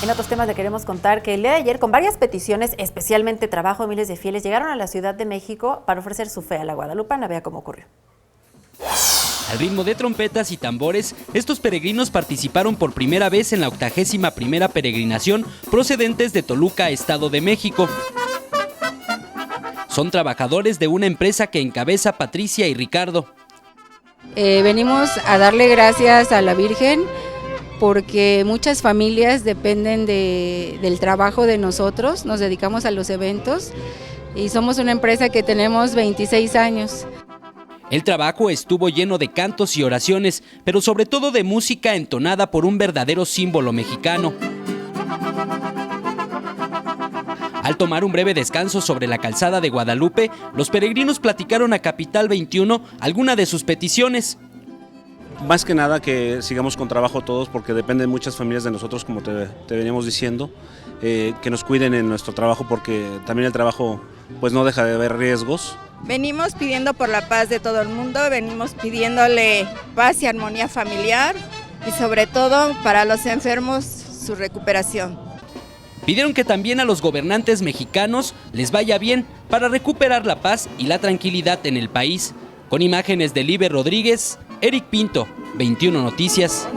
En otros temas le queremos contar que el día de ayer, con varias peticiones, especialmente trabajo de miles de fieles, llegaron a la Ciudad de México para ofrecer su fe a la guadalupana. Vea cómo ocurrió. Al ritmo de trompetas y tambores, estos peregrinos participaron por primera vez en la 81ª peregrinación procedentes de Toluca, Estado de México. Son trabajadores de una empresa que encabeza Patricia y Ricardo. Venimos a darle gracias a la Virgen porque muchas familias dependen del trabajo de nosotros, nos dedicamos a los eventos y somos una empresa que tenemos 26 años. El trabajo estuvo lleno de cantos y oraciones, pero sobre todo de música entonada por un verdadero símbolo mexicano. Al tomar un breve descanso sobre la calzada de Guadalupe, los peregrinos platicaron a Capital 21 algunas de sus peticiones. Más que nada que sigamos con trabajo todos, porque dependen muchas familias de nosotros, como te veníamos diciendo, que nos cuiden en nuestro trabajo, porque también el trabajo pues no deja de haber riesgos. Venimos pidiendo por la paz de todo el mundo, venimos pidiéndole paz y armonía familiar y sobre todo para los enfermos su recuperación. Pidieron que también a los gobernantes mexicanos les vaya bien para recuperar la paz y la tranquilidad en el país. Con imágenes de Liber Rodríguez, Eric Pinto, 21 Noticias.